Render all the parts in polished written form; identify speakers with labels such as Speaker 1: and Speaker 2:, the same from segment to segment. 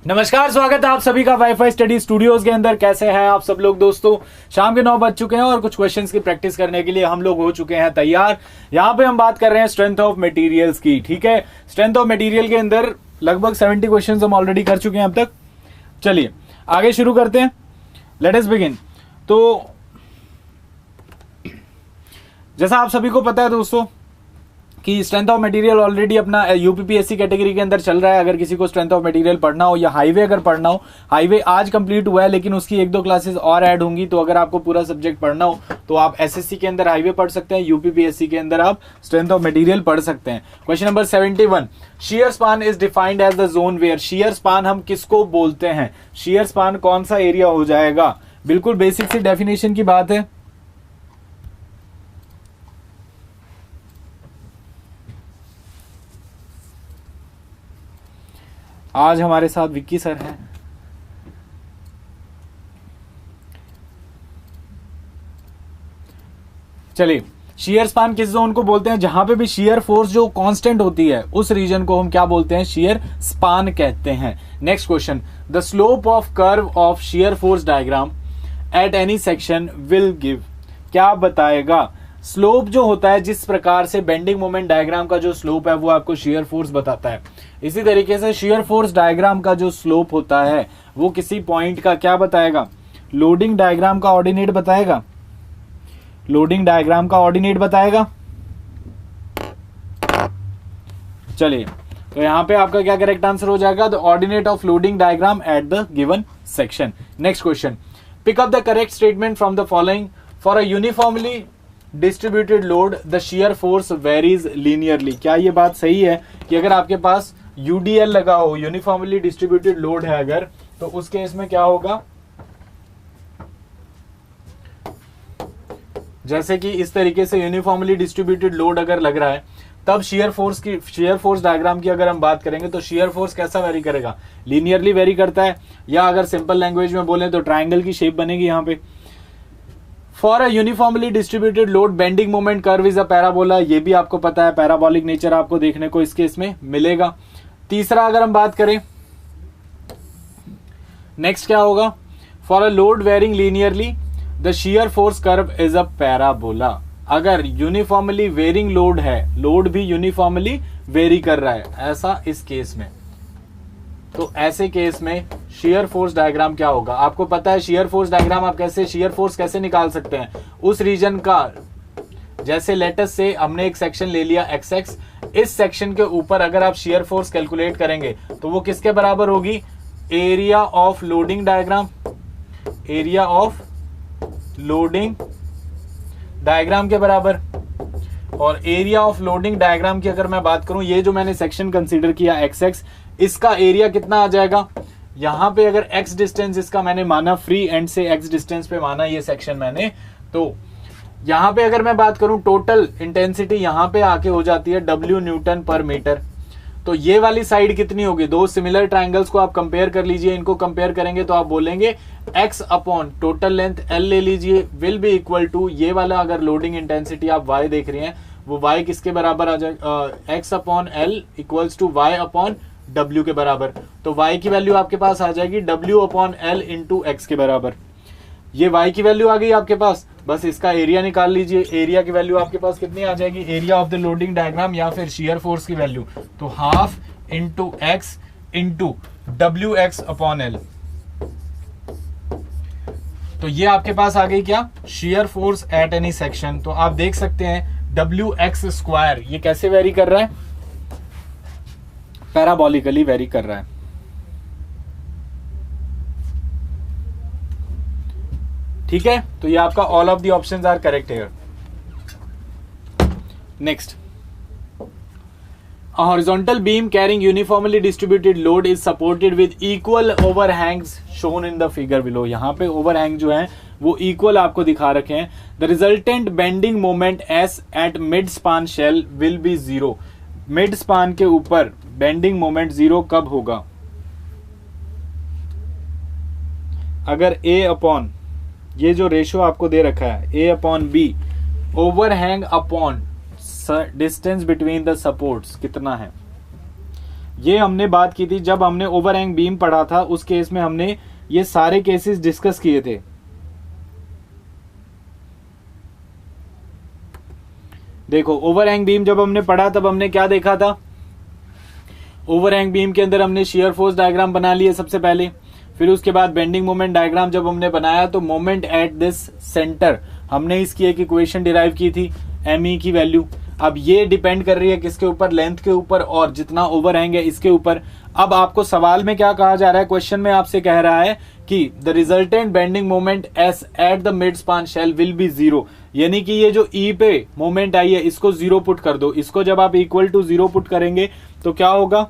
Speaker 1: नमस्कार, स्वागत है आप सभी का वाईफाई स्टडी स्टूडियोज के अंदर। कैसे हैं आप सब लोग दोस्तों? शाम के 9 बज चुके हैं और कुछ क्वेश्चंस की प्रैक्टिस करने के लिए हम लोग हो चुके हैं तैयार। यहाँ पे हम बात कर रहे हैं स्ट्रेंथ ऑफ मटेरियल्स की। ठीक है, स्ट्रेंथ ऑफ मटेरियल के अंदर लगभग 70 क्वेश्चंस हम ऑलरेडी कर चुके हैं अब तक। चलिए आगे शुरू करते हैं, लेट अस बिगिन। तो जैसा आप सभी को पता है दोस्तों कि स्ट्रेंथ ऑफ मटेरियल ऑलरेडी अपना यूपीपीएससी कैटेगरी के अंदर चल रहा है। अगर किसी को स्ट्रेंथ ऑफ मटेरियल पढ़ना हो या हाईवे अगर पढ़ना हो, हाईवे आज कंप्लीट हुआ है लेकिन उसकी 1-2 क्लासेस और ऐड होंगी। तो अगर आपको पूरा सब्जेक्ट पढ़ना हो तो आप एसएससी के अंदर हाईवे पढ़ सकते हैं, यूपीपीएससी के अंदर आप स्ट्रेंथ ऑफ मटेरियल पढ़ सकते हैं। Question number 71, shear span is defined as the zone where. Shear span हम किसको बोलते हैं? शियर स्पान कौन सा एरिया हो जाएगा? बिल्कुल बेसिक सी डेफिनेशन की बात है। आज हमारे साथ विक्की सर हैं। चलिए, शियर स्पान किस जोन को बोलते हैं? जहां पे भी शियर फोर्स जो कांस्टेंट होती है उस रीजन को हम क्या बोलते हैं? शियर स्पान कहते हैं। Next question, the slope of curve of shear force diagram at any section will give. क्या बताएगा? स्लोप जो होता है, जिस प्रकार से बेंडिंग मोमेंट डायग्राम का जो स्लोप है वो आपको शियर फोर्स बताता है। इसी तरीके से शियर फोर्स डायग्राम का जो स्लोप होता है वो किसी पॉइंट का क्या बताएगा? लोडिंग डायग्राम का ऑर्डिनेट बताएगा। लोडिंग डायग्राम का ऑर्डिनेट बताएगा। चलिए, तो यहां पे आपका क्या करेक्ट आंसर हो जाएगा? The ordinate of loading diagram at the given section. Next question, pick up the correct statement from the following. For a uniformly distributed load the shear force varies linearly. क्या ये बात सही है कि अगर आपके पास यूडीएल लगा हो, यूनिफॉर्मली डिस्ट्रीब्यूटेड लोड है अगर, तो उस केस में क्या होगा? जैसे कि इस तरीके से यूनिफॉर्मली डिस्ट्रीब्यूटेड लोड अगर लग रहा है तब शियर फोर्स डायग्राम की अगर हम बात करेंगे तो शियर फोर्स कैसा वेरी करेगा? लीनियरली वेरी करता है, या अगर सिंपल लैंग्वेज में बोले तो ट्राइंगल की शेप बनेगी यहां पे। For a uniformly distributed load bending moment curve is a parabola. ये भी आपको पता है, पैराबोलिक नेचर आपको देखने को इस केस में मिलेगा। तीसरा अगर हम बात करें, नेक्स्ट क्या होगा? For a load varying linearly the shear force curve is a parabola. अगर यूनिफॉर्मली वेरिंग लोड है, लोड भी यूनिफॉर्मली वेरी कर रहा है, ऐसा इस केस में, तो ऐसे केस में शियर फोर्स डायग्राम क्या होगा? आपको पता है शियर फोर्स डायग्राम आप कैसे शियर फोर्स कैसे निकाल सकते हैं? उस रीजन का, जैसे लेटस से हमने एक सेक्शन ले लिया XX, इस सेक्शन के ऊपर अगर आप शियर फोर्स कैलकुलेट करेंगे तो वो किसके बराबर होगी? Area of loading diagram, area of loading diagram के बराबर। और एरिया ऑफ लोडिंग डायग्राम की अगर मैं बात करूं, ये जो मैंने सेक्शन कंसीडर किया XX, इसका एरिया कितना आ जाएगा? यहां पे अगर x डिस्टेंस इसका मैंने माना, फ्री एंड से x डिस्टेंस पे माना ये सेक्शन मैंने, तो यहां पे अगर मैं बात करूं टोटल इंटेंसिटी यहां पे आके हो जाती है W न्यूटन पर मीटर। तो ये वाली साइड कितनी होगी? दो सिमिलर ट्राइंगल्स को आप कंपेयर कर लीजिए, इनको कंपेयर करेंगे तो आप बोलेंगे x upon total length L ले लीजिए विल बी इक्वल टू, ये वाला अगर लोडिंग इंटेंसिटी आप y देख रहे हैं वो y किसके बराबर आ जाएगा? x upon L equals to y upon W के बराबर। तो y की वैल्यू आपके पास आ जाएगी W upon L into x के बराबर। ये y की वैल्यू आ गई आपके पास, बस इसका एरिया निकाल लीजिए। एरिया की वैल्यू आपके पास कितनी आ जाएगी? Area of the loading diagram या फिर शियर फोर्स की वैल्यू, तो half into x into WX upon L। तो ये आपके पास आ गई क्या? Shear force at any section. तो आप देख सकते हैं WX स्क्वायर ये कैसे वेरी कर रहा है? पैराबोलिकली वेरी कर रहा है। ठीक है, तो ये आपका all of the options are correct here. Next, a horizontal beam carrying uniformly distributed load is supported with equal overhangs shown in the figure below। यहां पे overhang जो है वो equal आपको दिखा रखे हैं। the resultant bending moment S at mid span shell will be 0। Mid span के ऊपर बेंडिंग मोमेंट 0 कब होगा? अगर A अपॉन, ये जो रेशियो आपको दे रखा है A upon B overhang upon distance between the supports कितना है? ये हमने बात की थी जब हमने ओवरहैंग बीम पढ़ा था, उस केस में हमने ये सारे केसेस डिस्कस किए थे। देखो ओवरहैंग बीम जब हमने पढ़ा तब हमने क्या देखा था, ओवरहैंग बीम के अंदर हमने शियर फोर्स डायग्राम बना लिए सबसे पहले, फिर उसके बाद बेंडिंग मोमेंट डायग्राम जब हमने बनाया तो मोमेंट एट दिस सेंटर हमने इसकी एक इक्वेशन डिराइव की थी एमई की वैल्यू। अब ये डिपेंड कर रही है किसके ऊपर, लेंथ के ऊपर और जितना ओवरहैंग है इसके ऊपर। अब आपको सवाल में क्या कहा जा रहा है, क्वेश्चन में आपसे कह रहा है कि the resultant bending moment as at the mid span shall will be zero, यानी कि ये जो ई पे मोमेंट आई है इसको जीरो पुट कर दो। इसको जब आप इक्वल टू जीरो पुट करेंगे तो क्या होगा,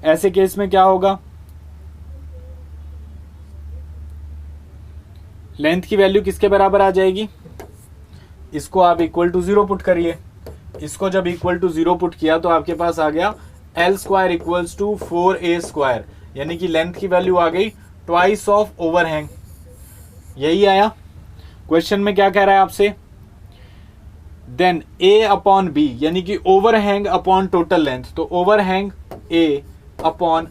Speaker 1: ऐसे केस में क्या होगा, लेंथ की वैल्यू किसके बराबर आ जाएगी, इसको आप इक्वल टू जीरो पुट करिए। इसको जब इक्वल टू जीरो पुट किया तो आपके पास आ गया L square equals to 4a square, यानी कि लेंथ की वैल्यू आ गई ट्वाइस ऑफ ओवरहैंग। यही आया क्वेश्चन में, क्या कह रहा है आपसे, देन a अपॉन b, यानी कि ओवरहैंग अपॉन टोटल लेंथ, तो overhang a upon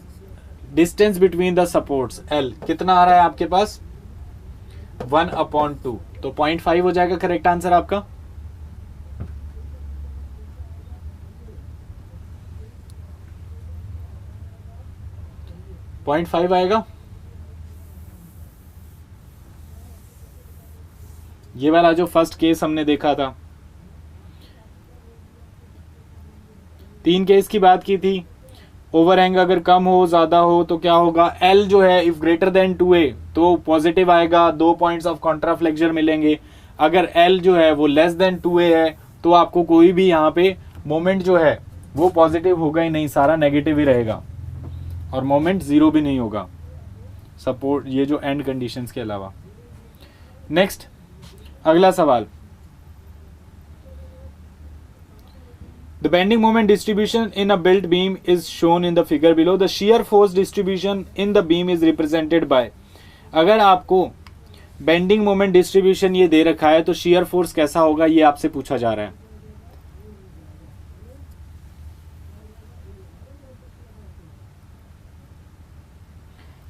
Speaker 1: distance between the supports l कितना आ रहा है आपके पास 1/2, तो 0.5 हो जाएगा करेक्ट आंसर आपका। पॉइंट 0.5 आएगा। ये वाला जो फर्स्ट केस हमने देखा था, 3 केस की बात की थी, ओवरहैंग अगर कम हो ज्यादा हो तो क्या होगा, L जो है इफ ग्रेटर देन 2a तो पॉजिटिव आएगा, 2 पॉइंट्स ऑफ कॉन्ट्राफ्लेक्चर मिलेंगे। अगर L जो है वो लेस देन 2a है तो आपको कोई भी यहाँ पे मोमेंट जो है वो पॉजिटिव होगा ही नहीं, सारा नेगेटिव ही रहेगा और मोमेंट जीरो भी नहीं होगा, सपोर्ट ये जो एंड कंडीशंस के अलावा। नेक्स्ट अगला सवाल, The bending moment distribution in a built beam is shown in the figure below. The shear force distribution in the beam is represented by. अगर आपको बेंडिंग मोमेंट डिस्ट्रीब्यूशन ये दे रखा है तो shear force कैसा होगा ये आपसे पूछा जा रहा है।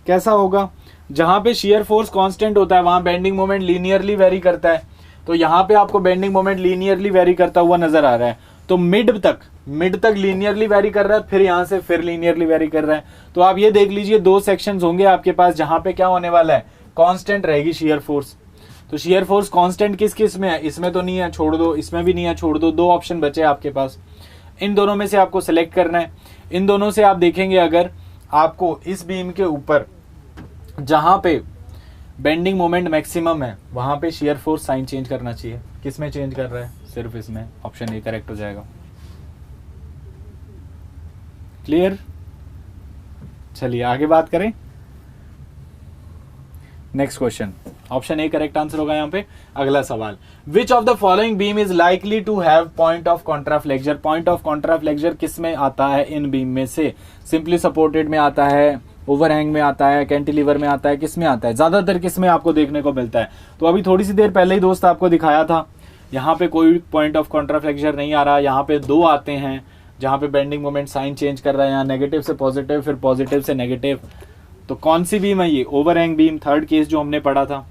Speaker 1: कैसा होगा, जहां पे shear force कांस्टेंट होता है वहां बेंडिंग मोमेंट लीनियरली वेरी करता है, तो यहां पे आपको बेंडिंग मोमेंट लीनियरली वेरी करता हुआ नजर आ रहा है। तो मिड तक लीनियरली वेरी कर रहा है, फिर यहां से फिर लीनियरली वेरी कर रहा है। तो आप ये देख लीजिए 2 सेक्शंस होंगे आपके पास जहां पे क्या होने वाला है, कांस्टेंट रहेगी शियर फोर्स। तो शियर फोर्स कांस्टेंट किस किस में है, इसमें तो नहीं है छोड़ दो, इसमें भी नहीं है छोड़ दो, 2 ऑप्शन बचे आपके पास, इन दोनों में से आपको सिलेक्ट करना है। इन दोनों से आप देखेंगे अगर आपको इस बीम के ऊपर जहां पे बेंडिंग मोमेंट मैक्सिमम है वहां पे शियर फोर्स साइन चेंज करना चाहिए। किस में चेंज कर रहा है, सिर्फ इसमें, ऑप्शन ए करेक्ट हो जाएगा। क्लियर, चलिए आगे बात करें। Next question, option A correct answer होगा यहाँ पे। अगला सवाल, which of the following beam is likely to have point of contraflexure. Point of contraflexure किस में आता है इन बीम में से, सिंपली सपोर्टेड में आता है, ओवरहैंग में आता है, कैंटिलीवर में आता है, किस में आता है, ज्यादातर किस में आपको देखने को मिलता है। तो अभी थोड़ी सी देर पहले ही दोस्त आपको दिखाया था, यहाँ पे कोई पॉइंट ऑफ कॉन्ट्राफ्लेक्चर नहीं आ रहा, यहाँ पे 2 आते हैं जहां पे बेंडिंग मोमेंट साइन चेंज कर रहा है, यहाँ नेगेटिव से पॉजिटिव फिर पॉजिटिव से नेगेटिव। तो कौन सी बीम है ये, ओवरहैंग बीम, थर्ड केस जो हमने पढ़ा था।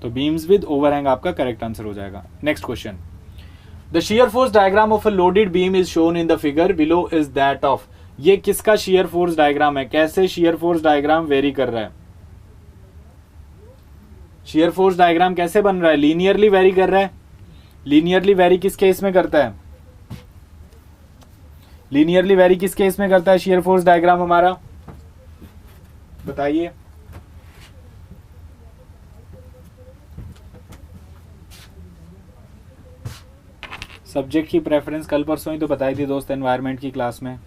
Speaker 1: तो बीम्स विद ओवरहैंग आपका करेक्ट आंसर हो जाएगा। Next question, the shear force diagram of a loaded beam is shown in the figure below is that of. ये किसका शियर फोर्स डायग्राम है, कैसे शियर फोर्स डायग्राम वेरी कर रहा है, शियर फोर्स डायग्राम कैसे बन रहा है, लीनियरली वेरी कर रहा है। लीनियरली वेरी किस केस में करता है, लीनियरली वेरी किस केस में करता है शियर फोर्स डायग्राम हमारा, बताइए। सब्जेक्ट की प्रेफरेंस कल परसों ही तो बताई थी दोस्त एनवायरनमेंट की क्लास में,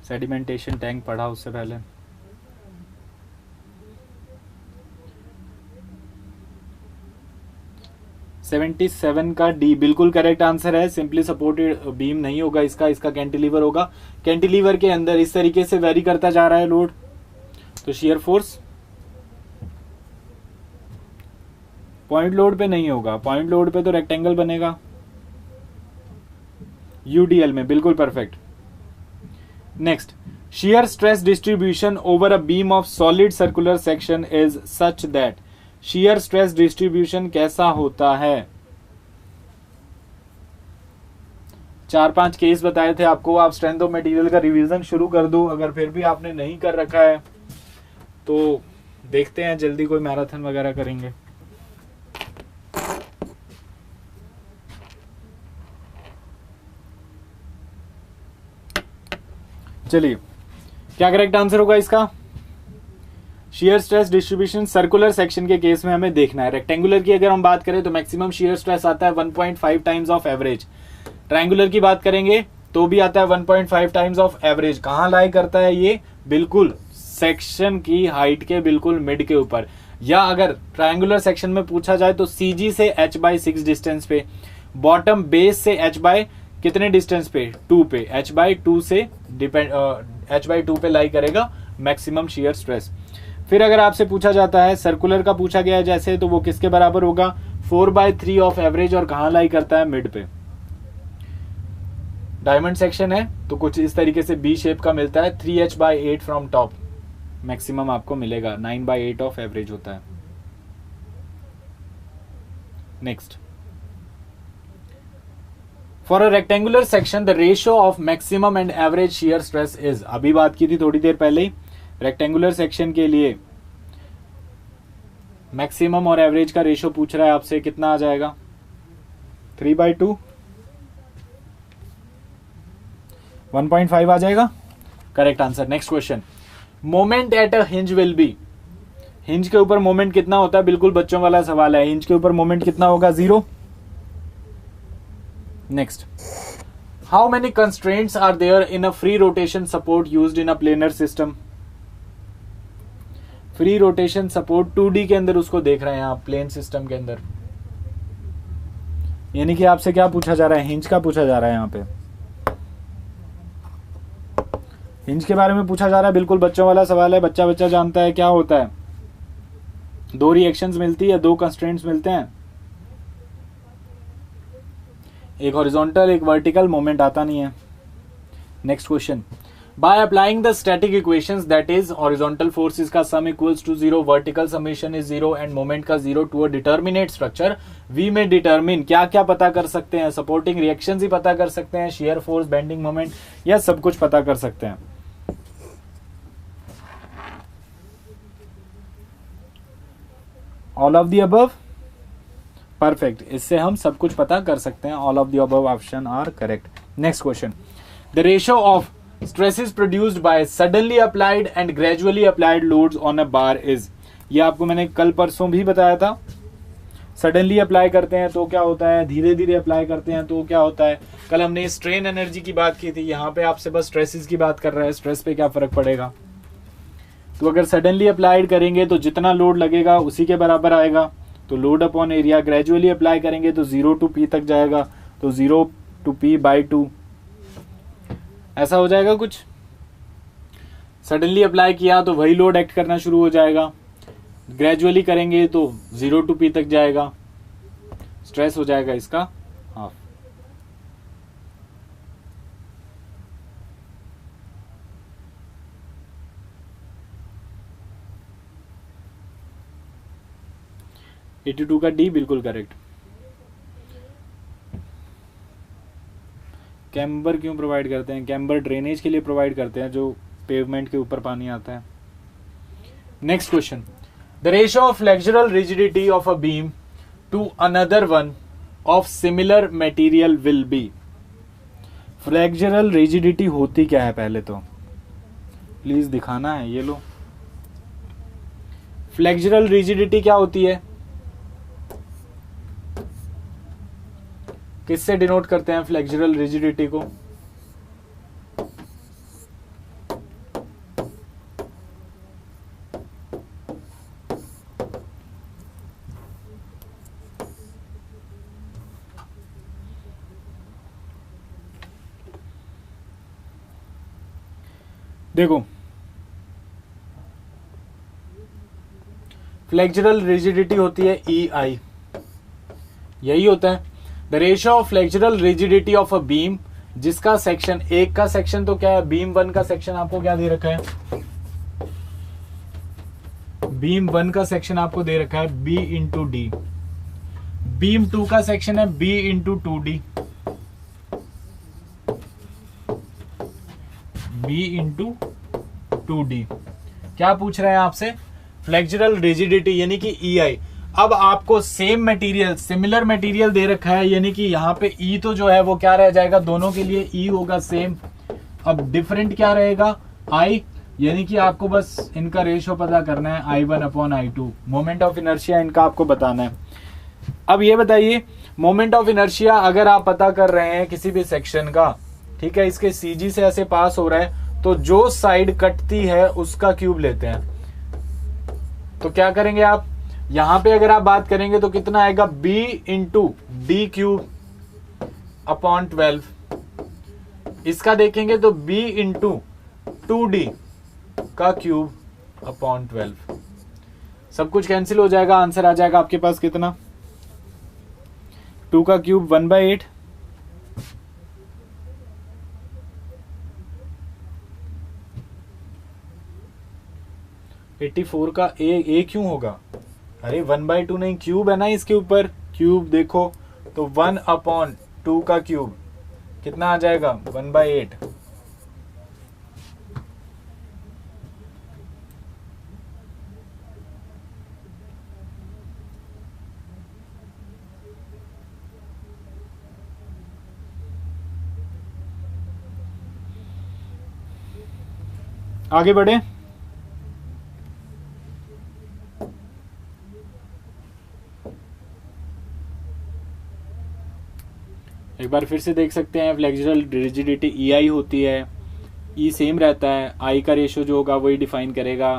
Speaker 1: सेडिमेंटेशन टैंक पढ़ा उससे पहले। सेवेंटी 77 का डी बिल्कुल करेक्ट आंसर है। सिंपली सपोर्टेड बीम नहीं होगा इसका, इसका कैंटिलीवर होगा। कैंटिलीवर के अंदर इस तरीके से वेरी करता जा रहा है लोड, तो शियर फोर्स पॉइंट लोड पे नहीं होगा, पॉइंट लोड पे तो रेक्टेंगल बनेगा। यूडीएल में, बिल्कुल perfect. Next, shear stress distribution over a beam of solid circular section is such that shear stress distribution कैसा होता है? 4-5 केस बताए थे आपको, आप स्ट्रेंथ ऑफ मटेरियल का रिवीजन शुरू कर दो। अगर फिर भी आपने नहीं कर रखा है तो देखते हैं जल्दी कोई मैराथन वगैरह करेंगे। चलिए, क्या करेक्ट आंसर होगा इसका? Shear stress distribution circular section के केस में हमें देखना है। रेक्टेंगुलर की अगर हम बात करें तो मैक्सिमम शेयर स्ट्रेस आता है 1.5 टाइम्स ऑफ एवरेज। ट्रायंगुलर की बात करेंगे तो भी आता है 1.5 टाइम्स ऑफ एवरेज। कहां लाई करता है ये? बिल्कुल सेक्शन की हाइट के बिल्कुल मिड के ऊपर, या अगर ट्रायंगुलर सेक्शन में पूछा जाए तो सीजी से h/6 डिस्टेंस पे, बॉटम बेस से h/ कितने डिस्टेंस पे? 2 पे, h/2 से डिपेंड h/2 पे लाई करेगा मैक्सिमम शेयर स्ट्रेस। फिर अगर आपसे पूछा जाता है सर्कुलर का पूछा गया है जैसे, तो वो किसके बराबर होगा? 4/3 ऑफ एवरेज, और कहां लाई करता है? मिड पे। डायमंड सेक्शन है तो कुछ इस तरीके से बी शेप का मिलता है। 3h/8 फ्रॉम टॉप मैक्सिमम आपको मिलेगा, 9/8 ऑफ एवरेज होता है। Next, for a rectangular section the ratio of maximum and average shear stress is, अभी बात की थी थोड़ी देर पहले ही, रेक्टेंगुलर सेक्शन के लिए मैक्सिमम और एवरेज का रेशियो पूछ रहा है आपसे, कितना आ जाएगा? 3/2, 1.5 आ जाएगा, correct answer. Next question, moment at a hinge will be, hinge के ऊपर मोमेंट कितना होता है? बिल्कुल बच्चों वाला सवाल है, हिंज के ऊपर मोमेंट कितना होगा? 0। Next, how many constraints are there in a free rotation support used in a planar system? Free rotation support 2D के अंदर उसको देख रहे हैं आप, प्लेन सिस्टम के अंदर। यानी कि आपसे क्या पूछा जा रहा है? हिंज का पूछा जा रहा है। यहां पे हिंज के बारे में पूछा जा रहा है, बिल्कुल बच्चों वाला सवाल है, बच्चा बच्चा जानता है क्या होता है। 2 रिएक्शंस मिलती है, 2 कंस्ट्रेंट्स मिलते हैं, एक हॉरिजॉन्टल एक वर्टिकल, मोमेंट आता नहीं है। Next question, by applying the static equations that is horizontal forces का sum equals to 0, vertical summation is 0 and moment का 0 to a determinate structure, we may determine क्या क्या पता कर सकते हैं? सपोर्टिंग रिएक्शंस ही पता कर सकते हैं, शेयर फोर्स, बेंडिंग मोमेंट, या सब कुछ पता कर सकते हैं? All of the above, perfect, इससे हम सब कुछ पता कर सकते हैं। All of the above option are correct. Next question, the ratio of stresses produced by suddenly applied and gradually applied loads on a bar is, ये आपको मैंने कल परसों भी बताया था। सडनली अप्लाई करते हैं तो क्या होता है, धीरे धीरे अप्लाई करते हैं तो क्या होता है। कल हमने स्ट्रेन एनर्जी की बात की थी, यहाँ पे आपसे बस स्ट्रेसेस की बात कर रहा है, स्ट्रेस पे क्या फर्क पड़ेगा। तो अगर सडनली अप्लाइड करेंगे तो जितना लोड लगेगा उसी के बराबर आएगा, तो load upon area. Gradually apply करेंगे तो 0 to P तक जाएगा, तो 0 to P/2 ऐसा हो जाएगा कुछ। सडनली अप्लाई किया तो वही लोड एक्ट करना शुरू हो जाएगा, ग्रेजुअली करेंगे तो 0 to P तक जाएगा, स्ट्रेस हो जाएगा इसका हाफ। (82) का डी बिल्कुल करेक्ट। कैम्बर क्यों प्रोवाइड करते हैं? कैम्बर ड्रेनेज के लिए प्रोवाइड करते हैं, जो पेवमेंट के ऊपर पानी आता है। Next question, the ratio of flexural rigidity of a beam to another one of similar material will be. Flexural rigidity होती क्या है पहले तो प्लीज दिखाना है। ये लो, फ्लेक्सुरल रिजिडिटी क्या होती है, किससे डिनोट करते हैं फ्लेक्सुरल रिजिडिटी को? देखो, फ्लेक्सुरल रिजिडिटी होती है EI, यही होता है। The ratio of flexural rigidity of a beam जिसका सेक्शन, एक का सेक्शन तो क्या है, बीम 1 का सेक्शन आपको क्या दे रखा है, बीम 1 का सेक्शन आपको दे रखा है B इंटू डी, बीम 2 का सेक्शन है B into 2D, B into 2D। क्या पूछ रहे हैं आपसे, फ्लेक्सुरल रिजिडिटी यानी कि EI। अब आपको सेम मटेरियल, सिमिलर मटेरियल दे रखा है, यानी कि यहाँ पे E तो जो है वो क्या रह जाएगा, दोनों के लिए E होगा सेम। अब डिफरेंट क्या रहेगा, I, यानी कि आपको बस इनका रेशियो पता करना है, I1 upon I2। Moment of inertia इनका आपको बताना है। अब ये बताइए, मोमेंट ऑफ इनर्शिया अगर आप पता कर रहे हैं किसी भी सेक्शन का, ठीक है, इसके CG से ऐसे पास हो रहा है, तो जो साइड कटती है उसका क्यूब लेते हैं। तो क्या करेंगे आप, यहां पे अगर आप बात करेंगे तो कितना आएगा, B into D cube upon 12। इसका देखेंगे तो B इंटू 2D का क्यूब अपॉन 12। सब कुछ कैंसिल हो जाएगा, आंसर आ जाएगा आपके पास कितना, 2 का क्यूब 1/8, एट्टी 84 का ए क्यों होगा, अरे 1/2 नहीं, क्यूब है ना इसके ऊपर, क्यूब देखो तो 1 अपॉन 2 का क्यूब कितना आ जाएगा, 1/8। आगे बढ़े, एक बार फिर से देख सकते हैं, फ्लेक्सुरल रिजिडिटी EI होती है, E सेम रहता है, I का रेशियो जो होगा वही डिफाइन करेगा,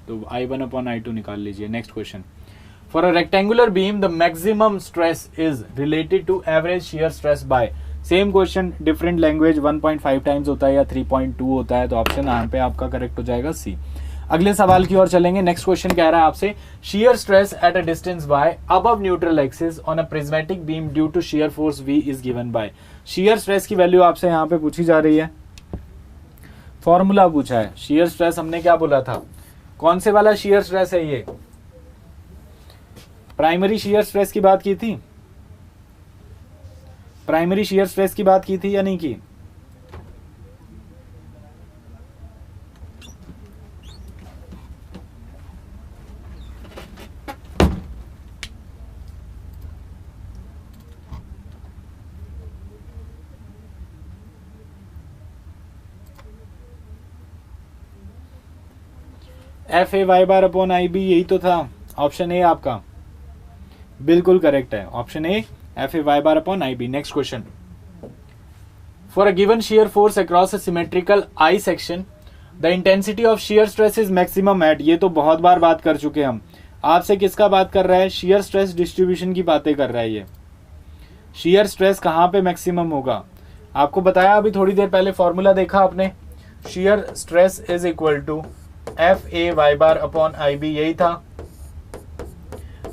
Speaker 1: तो I1 अपॉन I2 निकाल लीजिए। Next question, for a rectangular beam the maximum stress is related to average shear stress by, same question different language, 1.5 times होता है या 3.2 होता है, तो ऑप्शन यहाँ पे आपका करेक्ट हो जाएगा C। अगले सवाल की ओर चलेंगे। नेक्स्ट क्वेश्चन कह रहा है आपसे, shear stress at a distance by above neutral axis on a prismatic beam due to shear force V is given by. Shear stress की वैल्यू आपसे यहाँ पे पूछी जा रही है, फॉर्मूला पूछा है। शियर स्ट्रेस हमने क्या बोला था, कौन से वाला शियर स्ट्रेस है ये, प्राइमरी शियर स्ट्रेस की बात की थी, प्राइमरी शियर स्ट्रेस की बात की थी या नहीं की, FA y bar upon IB, यही तो था। ऑप्शन ए आपका बिल्कुल करेक्ट है, option A FA y bar upon IB। Next question, for a given shear force across a symmetrical I section the intensity of shear stress is maximum at, ये तो बहुत बार बात कर चुके हम। आपसे किसका बात कर रहा है, शियर स्ट्रेस डिस्ट्रीब्यूशन की बातें कर रहा है ये। शियर स्ट्रेस कहां पे मैक्सिमम होगा, आपको बताया अभी थोड़ी देर पहले, फॉर्मूला देखा आपने, shear stress is equal to FA y bar upon IB, यही था।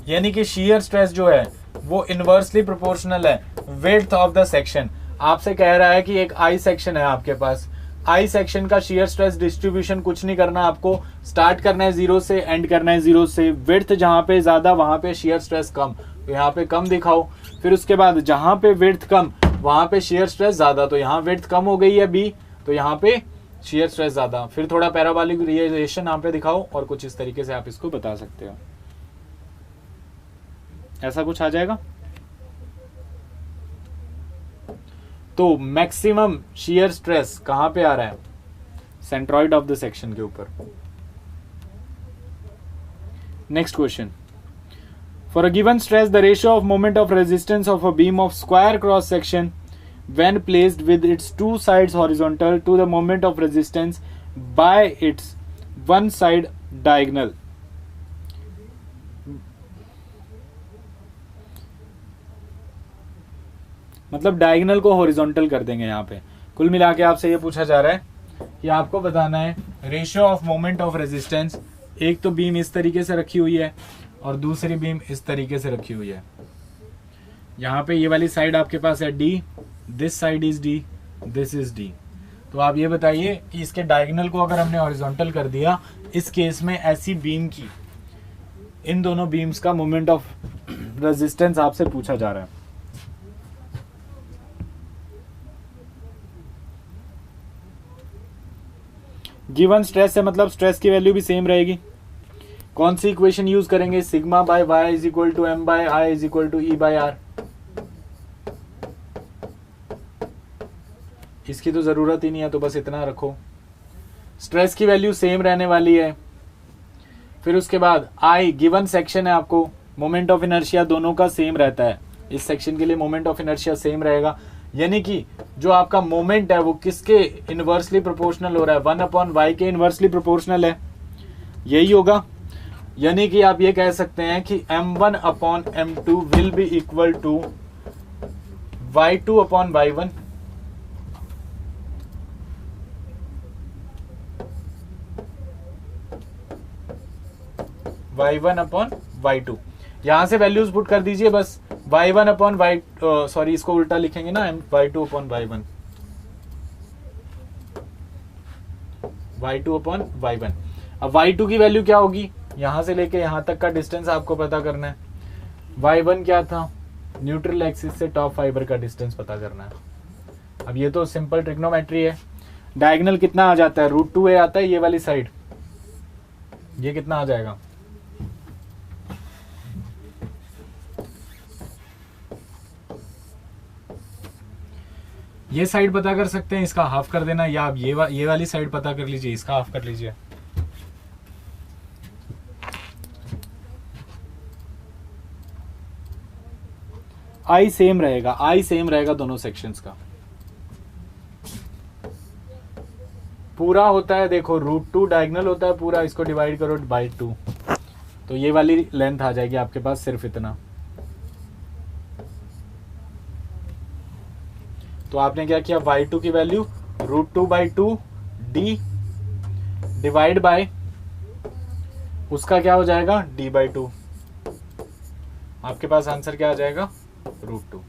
Speaker 1: यानी कि शियर स्ट्रेस जो है वो इनवर्सली प्रोपोर्शनल है विड्थ ऑफ द सेक्शन। आपसे कह रहा है कि एक I सेक्शन है आपके पास, I सेक्शन का शियर स्ट्रेस डिस्ट्रीब्यूशन कुछ नहीं करना, आपको स्टार्ट करना है 0 से, एंड करना है 0 से। विड्थ जहां पे ज्यादा वहां पे शियर स्ट्रेस कम, तो यहाँ पे कम दिखाओ। फिर उसके बाद जहां पे विड्थ कम वहां पे शियर स्ट्रेस ज्यादा, तो यहाँ विड्थ कम हो गई है B, तो यहाँ पे शियर स्ट्रेस ज्यादा। फिर थोड़ा पैराबोलिक रिलेशन यहाँ पे दिखाओ, और कुछ इस तरीके से आप इसको बता सकते हो, ऐसा कुछ आ जाएगा। तो मैक्सिमम शियर स्ट्रेस कहां पे आ रहा है, सेंट्रॉइड ऑफ द सेक्शन के ऊपर। Next question, for a given stress the ratio of moment of resistance of a beam of square cross section when placed with its two sides horizontal to the moment of resistance by its one side diagonal, मतलब diagonal को horizontal कर देंगे। यहाँ पे कुल मिला के आपसे ये पूछा जा रहा है कि आपको बताना है ratio of moment of resistance. एक तो बीम इस तरीके से रखी हुई है और दूसरी बीम इस तरीके से रखी हुई है। यहाँ पे ये वाली साइड आपके पास है D, this side is D, this is D. तो आप ये बताइए कि इसके डायगोनल को अगर हमने हॉरिजॉन्टल कर दिया, इस केस में ऐसी बीम की, इन दोनों बीम्स का मोमेंट ऑफ रेजिस्टेंस आपसे पूछा जा रहा है। गिवन स्ट्रेस है मतलब स्ट्रेस की वैल्यू भी सेम रहेगी। कौन सी इक्वेशन यूज करेंगे? Sigma by y is equal to M by I is equal to E by R. इसकी तो जरूरत ही नहीं है, तो बस इतना रखो। स्ट्रेस की वैल्यू सेम रहने वाली है। फिर उसके बाद आई गिवन सेक्शन है, आपको मोमेंट ऑफ इनर्शिया दोनों का सेम रहता है। इस सेक्शन के लिए मोमेंट ऑफ इनर्शिया सेम रहेगा, यानी कि जो आपका मोमेंट है वो किसके इनवर्सली प्रोपोर्शनल हो रहा है? 1/y के इनवर्सली प्रोपोर्शनल है, यही होगा। यानी कि आप ये कह सकते हैं कि m1/m2 will be equal to y2/y1। y1/y2 यहां से वैल्यूज पुट कर दीजिए बस। y1/y सॉरी इसको उल्टा लिखेंगे ना, y2/y1 y2/y1। अब y2 की वैल्यू क्या होगी? यहां से लेके यहां तक का डिस्टेंस आपको पता करना है। y1 क्या था? न्यूट्रल एक्सिस से टॉप फाइबर का डिस्टेंस पता करना है। अब ये तो सिंपल ट्रिग्नोमेट्री है। डायगोनल कितना आ जाता है? √2a आता है ये वाली साइड। ये कितना आ जाएगा? ये साइड पता कर सकते हैं, इसका हाफ कर देना, या आप ये वाली साइड पता कर लीजिए, इसका हाफ कर लीजिए। आई सेम रहेगा, आई सेम रहेगा दोनों सेक्शंस का। पूरा होता है देखो √2 डायगोनल होता है पूरा, इसको डिवाइड करो बाय 2, तो ये वाली लेंथ आ जाएगी आपके पास सिर्फ इतना। तो आपने क्या किया? y2 की वैल्यू √2/2 d डिवाइड बाय उसका क्या हो जाएगा? d/2। आपके पास आंसर क्या आ जाएगा? √2।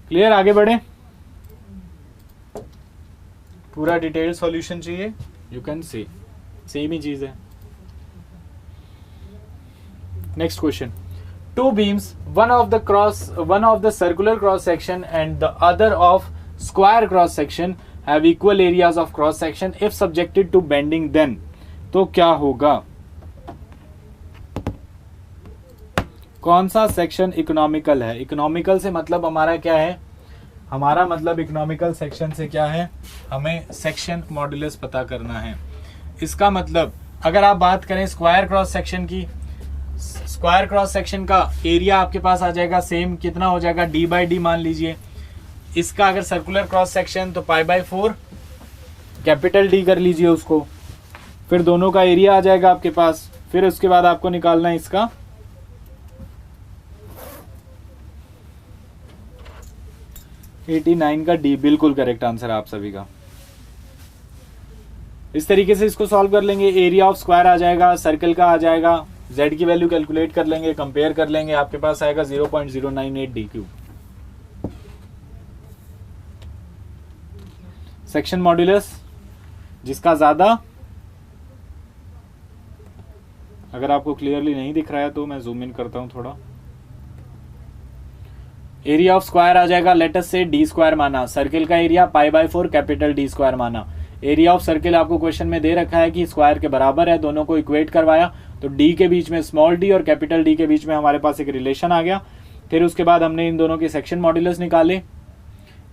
Speaker 1: क्लियर? आगे बढ़े। पूरा डिटेल सॉल्यूशन चाहिए, यू कैन सी सेम ही चीज है। Next question, two beams, one of the circular cross section and the other of square cross section have equal areas of cross section if subjected to bending, then तो क्या होगा? कौन सा section economical है? Economical से मतलब हमारा क्या है? हमारा मतलब इकोनॉमिकल सेक्शन से क्या है? हमें सेक्शन मॉड्यूलस पता करना है। इसका मतलब अगर आप बात करें स्क्वायर क्रॉस सेक्शन की, स्क्वायर क्रॉस सेक्शन का एरिया आपके पास आ जाएगा सेम, कितना हो जाएगा? d/d मान लीजिए। इसका अगर सर्कुलर क्रॉस सेक्शन तो π/4 कैपिटल D कर लीजिए उसको, फिर दोनों का एरिया आ जाएगा आपके पास। फिर उसके बाद आपको निकालना है इसका 89 का D। बिल्कुल करेक्ट आंसर आप सभी का। इस तरीके से इसको सॉल्व कर लेंगे। एरिया ऑफ स्क्वायर आ जाएगा, सर्कल का आ जाएगा, z की वैल्यू कैलकुलेट कर लेंगे, कंपेयर कर लेंगे, आपके पास आएगा 0.098 d3। सेक्शन मॉड्यूलस जिसका ज्यादा, अगर आपको क्लियरली नहीं दिख रहा है तो मैं जूम इन करता हूं थोड़ा। एरिया ऑफ स्क्वायर आ जाएगा, लेटस से d² माना, सर्किल का एरिया π/4 कैपिटल D² माना। एरिया ऑफ सर्किल आपको क्वेश्चन में दे रखा है कि स्क्वायर के बराबर है, दोनों को इक्वेट करवाया तो d के बीच में स्मॉल d और कैपिटल D के बीच में हमारे पास एक रिलेशन आ गया। फिर उसके बाद हमने इन दोनों के सेक्शन मॉड्यूलस निकाले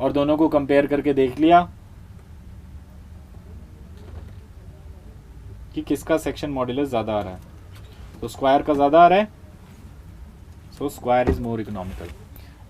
Speaker 1: और दोनों को कंपेयर करके देख लिया कि किसका सेक्शन मॉड्यूलस ज्यादा आ रहा है। तो स्क्वायर का ज्यादा आ रहा है, so square is more economical.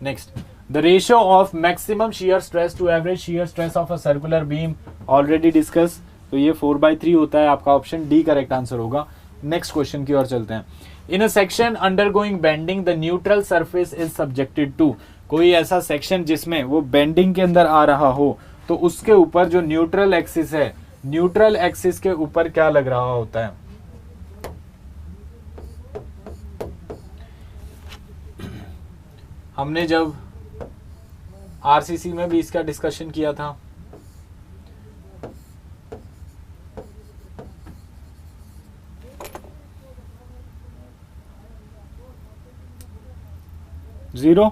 Speaker 1: Next, the ratio of maximum shear stress to average shear stress of a circular beam, already discuss. तो ये 4/3 होता है, आपका ऑप्शन डी करेक्ट आंसर होगा। नेक्स्ट क्वेश्चन की ओर चलते हैं। In a section undergoing bending the neutral surface is subjected to, कोई ऐसा सेक्शन जिसमें वो बेंडिंग के अंदर आ रहा हो तो उसके ऊपर जो न्यूट्रल एक्सिस है, न्यूट्रल एक्सिस के ऊपर क्या लग रहा होता है? हमने जब आरसीसी में भी इसका डिस्कशन किया था, जीरो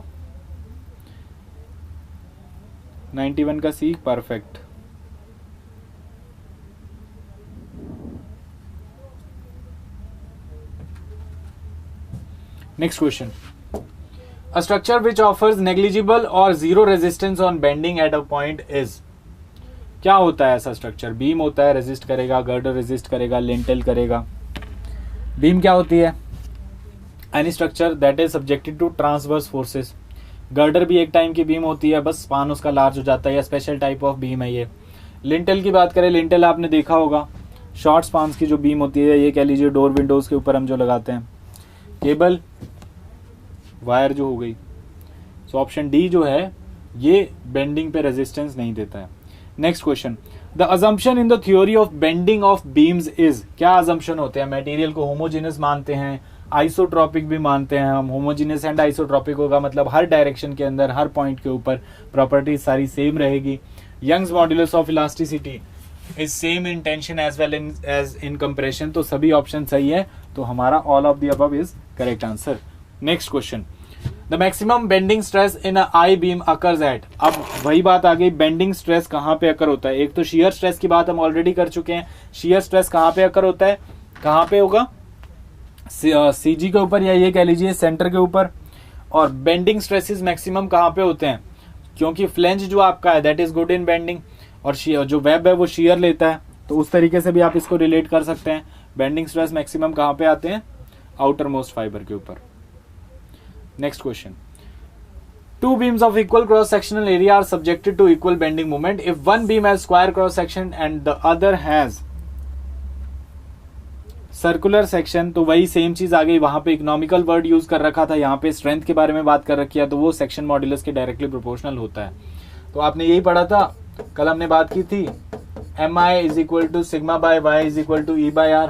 Speaker 1: 91 का C, perfect. Next question, a structure which offers negligible और zero resistance on bending at a point is. क्या होता है ऐसा स्ट्रक्चर? बीम होता है, रेजिस्ट करेगा, गर्डर रेजिस्ट करेगा, लिंटेल करेगा। बीम क्या होती है? Any structure that is subjected to transverse forces. Girder भी एक टाइम की बीम होती है, बस स्पान उसका लार्ज हो जाता है, या स्पेशल टाइप ऑफ बीम है ये। लिंटेल की बात करें, लिंटेल आपने देखा होगा, शॉर्ट स्पान्स की जो बीम होती है, ये कह लीजिए डोर विंडोज के ऊपर हम जो लगाते हैं। केबल वायर जो हो गई। सो ऑप्शन डी जो है ये बेंडिंग पे रेजिस्टेंस नहीं देता है। Next question, the assumption in the theory of bending of beams is. क्या अजम्पशन होते हैं? मटेरियल को होमोजेनस मानते हैं, आइसोट्रॉपिक भी मानते हैं हम। होमोजेनस एंड आइसोट्रॉपिक होगा मतलब हर डायरेक्शन के अंदर, हर पॉइंट के ऊपर प्रॉपर्टी सारी सेम रहेगी। Young's modulus of elasticity is same in tension as well as in compression. तो सभी ऑप्शन सही है, तो हमारा all of the above is correct answer. Next question, the maximum bending stress in I beam occurs at. अब वही बात आ गई, बेंडिंग स्ट्रेस कहां पे अकर होता है? एक तो शियर स्ट्रेस की बात हम ऑलरेडी कर चुके हैं। शियर स्ट्रेस कहां पे अकर होता है? कहां पे होगा? सीजी के ऊपर, या ये कह लीजिए सेंटर के ऊपर। और बेंडिंग स्ट्रेसेस मैक्सिमम कहां पे होते हैं? क्योंकि फ्लेंज जो आपका है that is good in bending, और जो वेब है वो शियर लेता है, तो उस तरीके से भी आप इसको रिलेट कर सकते हैं। बेंडिंग स्ट्रेस मैक्सिमम कहां पे आते हैं? आउटर मोस्ट फाइबर के ऊपर। Next question, two beams of equal cross sectional area are subjected to equal bending moment if one beam has square cross section and the other has circular section. तो वही same चीज आ गई, वहां पे economical word use कर रखा था, यहाँ पे स्ट्रेंथ के बारे में बात कर रखी है, तो वो सेक्शन मॉड्यूलस के डायरेक्टली प्रोपोर्शनल होता है। तो आपने यही पढ़ा था, कल हमने बात की थी, MI is equal to sigma by y is equal to E/R।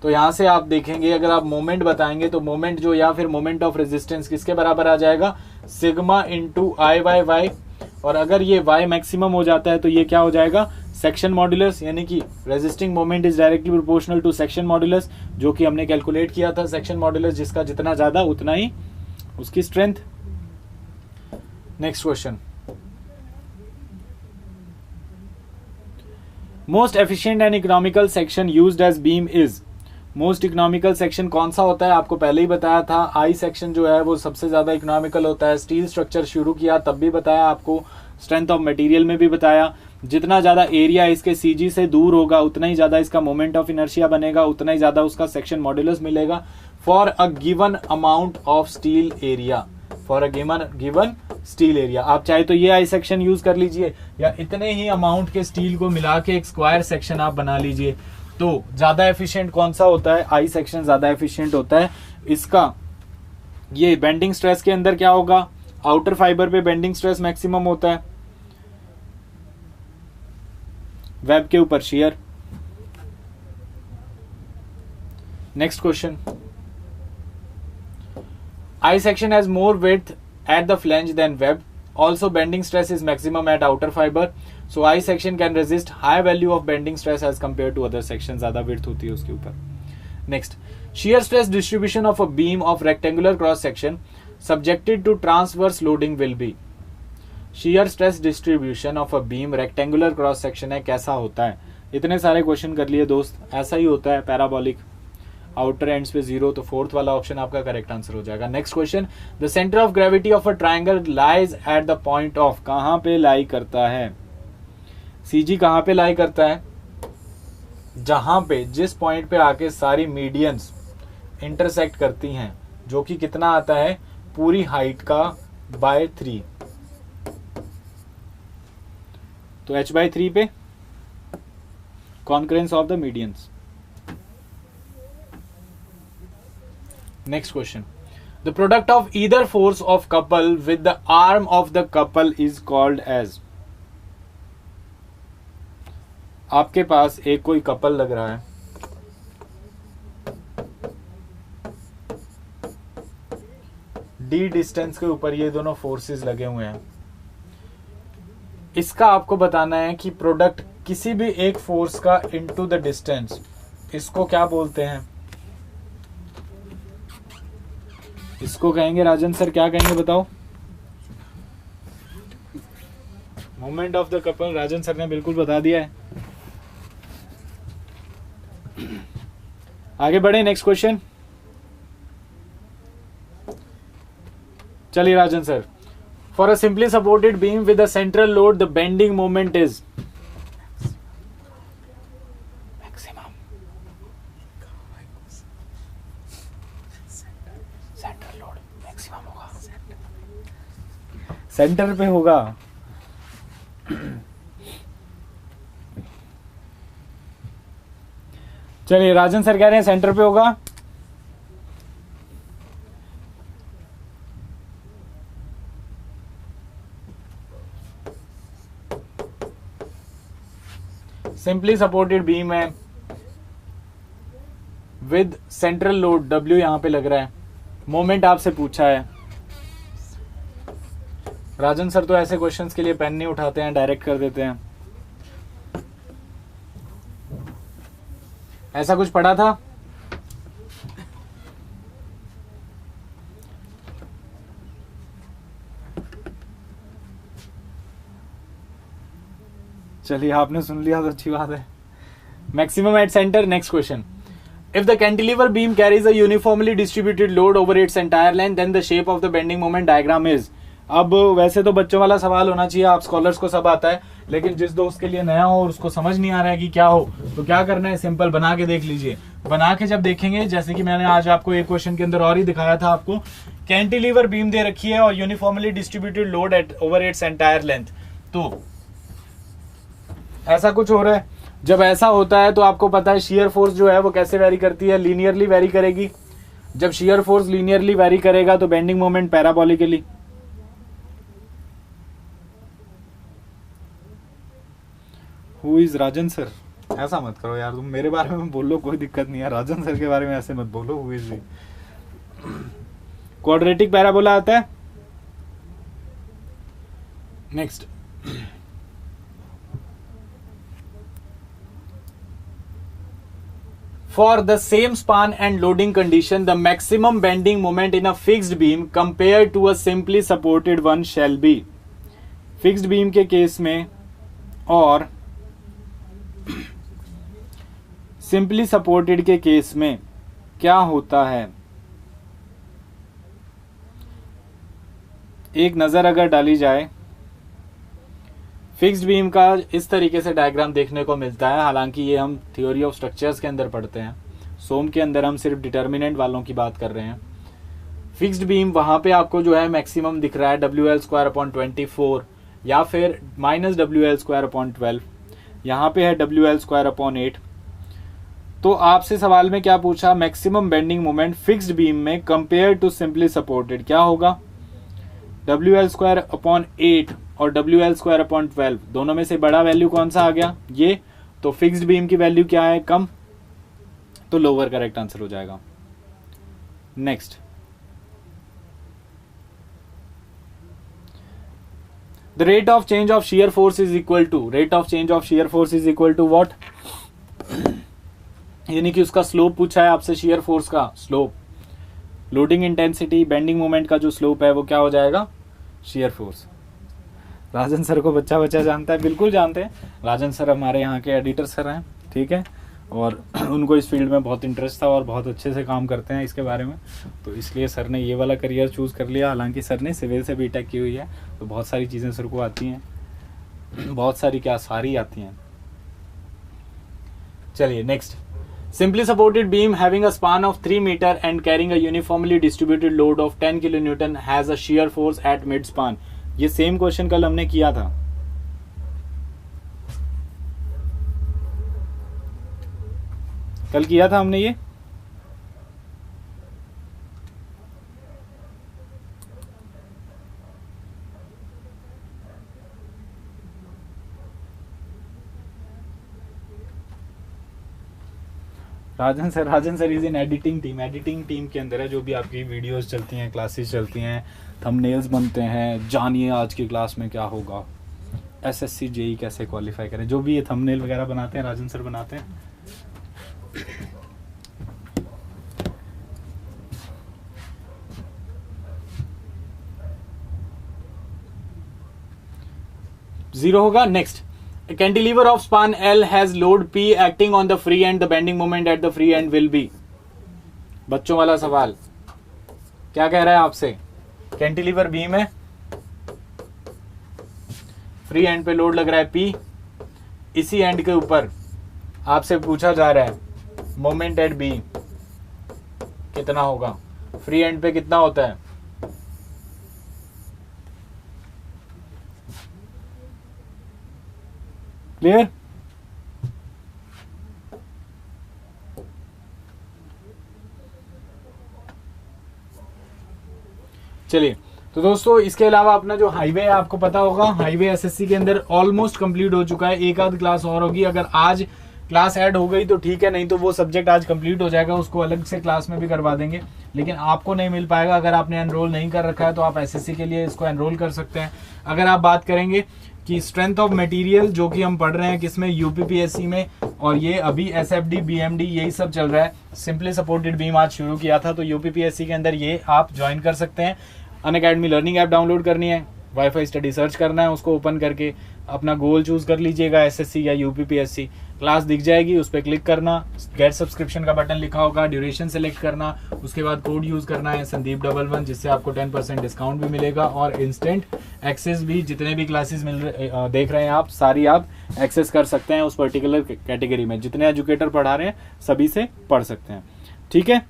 Speaker 1: तो यहां से आप देखेंगे, अगर आप मोमेंट बताएंगे तो मोमेंट जो, या फिर मोमेंट ऑफ रेजिस्टेंस किसके बराबर आ जाएगा? Sigma into I/Y। और अगर ये Y मैक्सिमम हो जाता है तो ये क्या हो जाएगा? सेक्शन मॉड्यूलस, यानी कि resisting moment is directly proportional to section modulus, जो कि हमने कैलकुलेट किया था। सेक्शन मॉड्यूलस जिसका जितना ज्यादा उतना ही उसकी strength. Next question, most efficient and economical section used as beam is. Most economical section कौन सा होता है? आपको पहले ही बताया था, आई सेक्शन जो है वो सबसे ज्यादा इकोनॉमिकल होता है। स्टील स्ट्रक्चर शुरू किया तब भी बताया आपको, स्ट्रेंथ ऑफ मटेरियल में भी बताया। जितना ज्यादा एरिया इसके सीजी से दूर होगा उतना ही ज्यादा इसका मोमेंट ऑफ इनर्शिया बनेगा, उतना ही ज्यादा उसका सेक्शन मॉड्यूलस मिलेगा for a given amount of steel area. For a given steel area. आप चाहे तो ये आई सेक्शन यूज कर लीजिए, या इतने ही अमाउंट के स्टील को मिला के एक स्क्वायर सेक्शन आप बना लीजिए। तो ज्यादा एफिशिएंट कौन सा होता है? आई सेक्शन ज्यादा एफिशिएंट होता है। इसका ये बेंडिंग स्ट्रेस के अंदर क्या होगा? आउटर फाइबर पे बेंडिंग स्ट्रेस मैक्सिमम होता है, वेब के ऊपर shear. Next question, I section has more width at the flange than web. Also bending stress is maximum at outer fiber. So I section can resist high value of bending stress as compared to other sections. ज्यादा width होती है उसके ऊपर। Next, shear stress distribution of a beam of rectangular cross section subjected to transverse loading will be. Shear stress distribution of a beam rectangular cross section है, कैसा होता है? इतने सारे क्वेश्चन कर लिए दोस्त, ऐसा ही होता है, पैराबोलिक, आउटर एंड्स पे जीरो। तो फोर्थ वाला ऑप्शन आपका करेक्ट आंसर हो जाएगा। Next question, the centre of gravity of a triangle lies at the point of. कहां पे लाई करता है? सीजी कहां पे लाई करता है? जहां पे, जिस पॉइंट पे आके सारी मीडियंस इंटरसेक्ट करती हैं, जो कि कितना आता है? पूरी हाइट का बाय 3। तो h/3 पे concurrence of the medians. Next question, the product of either force of couple with the arm of the couple is called as. आपके पास एक कोई कपल लग रहा है, डी डिस्टेंस के ऊपर ये दोनों फोर्सेस लगे हुए हैं। इसका आपको बताना है कि प्रोडक्ट किसी भी एक फोर्स का इनटू द डिस्टेंस, इसको क्या बोलते हैं? इसको कहेंगे राजन सर, क्या कहेंगे बताओ? Moment of the couple, Rajan sir ने बिल्कुल बता दिया है। आगे बढ़े, नेक्स्ट क्वेश्चन। चलिए Rajan sir, for a simply supported beam with a central load the bending moment is maximum. Central load maximum होगा, सेंटर पे होगा। चलिए राजन सर कह रहे हैं सेंटर पे होगा। सिंपली सपोर्टेड बीम है विद सेंट्रल लोड W यहां पे लग रहा है, मोमेंट आपसे पूछा है। राजन सर तो ऐसे क्वेश्चंस के लिए पेन नहीं उठाते हैं, डायरेक्ट कर देते हैं। ऐसा कुछ पढ़ा था? चलिए आपने सुन लिया तो अच्छी बात है। Maximum at centre, next question. If the cantilever beam carries a uniformly distributed load over its entire length, then the shape of the bending moment diagram is। अब वैसे तो बच्चों वाला सवाल होना चाहिए, आप स्कॉलर्स को सब आता है, लेकिन जिस दोस्त के लिए नया हो और उसको समझ नहीं आ रहा है कि क्या हो, तो क्या करना है, सिंपल बना के देख लीजिए। बना के जब देखेंगे, जैसे कि मैंने आज आपको एक क्वेश्चन के अंदर और ही दिखाया था, आपको कैंटिलीवर बीम दे रखी है और uniformly distributed load at over its entire length, तो ऐसा कुछ हो रहा है। जब ऐसा होता है तो आपको पता है शियर फोर्स जो है वो कैसे वेरी करती है, लीनियरली वेरी करेगी। जब शियर फोर्स लीनियरली वेरी करेगा तो bending moment parabolically. Who is Rajan sir? ऐसा मत करो यार, तुम मेरे बारे में बोलो, कोई दिक्कत नहीं है, राजन सर के बारे में ऐसे मत बोलो। हु इज क्वाड्रेटिक पैराबोला आता है। Next, for the same span and loading condition, the maximum bending moment in a fixed beam compared to a simply supported one shall be। fixed beam के case में और simply supported के case में क्या होता है, एक नजर अगर डाली जाए। फिक्स्ड बीम का इस तरीके से डायग्राम देखने को मिलता है, हालांकि ये हम थ्योरी ऑफ स्ट्रक्चर्स के अंदर पढ़ते हैं, सोम के अंदर हम सिर्फ डिटर्मिनेंट वालों की बात कर रहे हैं। फिक्स्ड बीम वहां पे आपको जो है मैक्सिमम दिख रहा है WL²/24 या फिर -WL²/12, यहाँ पे है WL²/8। तो आपसे सवाल में क्या पूछा, maximum bending moment fixed beam में कंपेयर टू सिंपली सपोर्टेड क्या होगा, WL²/8 और WL²/12 दोनों में से बड़ा वैल्यू कौन सा आ गया, ये। तो फिक्स्ड बीम की वैल्यू क्या है, कम, तो लोअर करेक्ट आंसर हो जाएगा। Next, the rate of change of shear force is equal to, rate of change of shear force is equal to what, यानी कि उसका स्लोप पूछा है आपसे, शियर फोर्स का slope, loading intensity, bending moment का जो स्लोप है वो क्या हो जाएगा, शियर फोर्स। राजन सर को बच्चा बच्चा जानता है, बिल्कुल जानते हैं। राजन सर हमारे यहाँ के एडिटर सर हैं, ठीक है, और उनको इस फील्ड में बहुत इंटरेस्ट था और बहुत अच्छे से काम करते हैं इसके बारे में, तो इसलिए सर ने ये वाला करियर चूज़ कर लिया। हालांकि सर ने सिविल से बीटेक की हुई है, तो बहुत सारी चीज़ें सर को आती हैं, बहुत सारी क्या, सारी आती हैं। चलिए next, simply supported beam having a span of 3 meter and carrying a uniformly distributed load of 10 kilonewton has a shear force at mid span। ये सेम क्वेश्चन कल हमने किया था, कल किया था हमने ये। Rajan sir is in editing team के अंदर है, जो भी आपकी वीडियोस चलती हैं, क्लासेस चलती हैं, थंबनेल्स बनते हैं, जानिए आज की क्लास में क्या होगा, एसएससी जेई कैसे क्वालिफाई करें, जो भी ये थंबनेल वगैरह बनाते हैं राजन सर बनाते हैं। जीरो होगा। Next, cantilever of span L has load P acting on the free and, the bending moment at the free and will be. बच्चों वाला सवाल क्या कह रहा है आपसे? कैंटिलीवर बीम है, फ्री एंड पे लोड लग रहा है P, इसी एंड के ऊपर आपसे पूछा जा रहा है मोमेंट एट B कितना होगा, फ्री एंड पे कितना होता है? क्लियर? चलिए, तो दोस्तों इसके अलावा अपना जो हाईवे है आपको पता होगा, हाईवे एसएससी के अंदर ऑलमोस्ट कंप्लीट हो चुका है। एक आध क्लास और होगी, अगर आज क्लास ऐड हो गई तो ठीक है, नहीं तो वो सब्जेक्ट आज कंप्लीट हो जाएगा, उसको अलग से क्लास में भी करवा देंगे, लेकिन आपको नहीं मिल पाएगा। अगर आपने एनरोल नहीं कर रखा है तो आप एसएससी के लिए इसको एनरोल कर सकते हैं। अगर आप बात करेंगे कि स्ट्रेंथ ऑफ मटेरियल जो कि हम पढ़ रहे हैं किसमें, यूपीपीएससी में, और ये अभी एसएफडी बीएमडी यही सब चल रहा है। सिंपली सपोर्टेड बीम आज शुरू किया था, तो यूपीपीएससी के अंदर ये आप ज्वाइन कर सकते हैं। अनअकैडमी लर्निंग ऐप डाउनलोड करनी है, वाईफाई स्टडी सर्च करना है, उसको ओपन करके अपना गोल चूज कर लीजिएगा, एसएससी या यूपीपीएससी। क्लास दिख जाएगी, उस पर क्लिक करना, गेट सब्सक्रिप्शन का बटन लिखा होगा, ड्यूरेशन सेलेक्ट करना, उसके बाद कोड यूज करना है संदीप11, जिससे आपको 10% डिस्काउंट भी मिलेगा और इंस्टेंट एक्सेस भी, जितने भी क्लासेस देख रहे हैं आप, सारी आप एक्सेस कर सकते हैं उस पर्टिकुलर कैटेगरी में। जितने एजुकेटर पढ़ा रहे हैं सभी से पढ़ सकते हैं। ठीक है,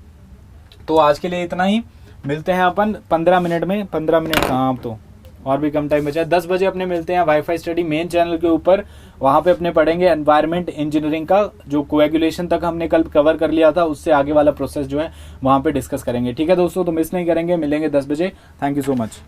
Speaker 1: तो आज के लिए इतना ही, मिलते हैं अपन 15 मिनट में। 15 मिनट कहाँ, तो और भी कम टाइम बचा है। 10 बजे अपने मिलते हैं वाईफाई स्टडी मेन चैनल के ऊपर, वहां पे अपने पढ़ेंगे एनवायरमेंट इंजीनियरिंग का, जो कोएगुलेशन तक हमने कल कवर कर लिया था, उससे आगे वाला प्रोसेस जो है वहां पे डिस्कस करेंगे। ठीक है दोस्तों, तो मिस नहीं करेंगे, मिलेंगे 10 बजे। Thank you so much.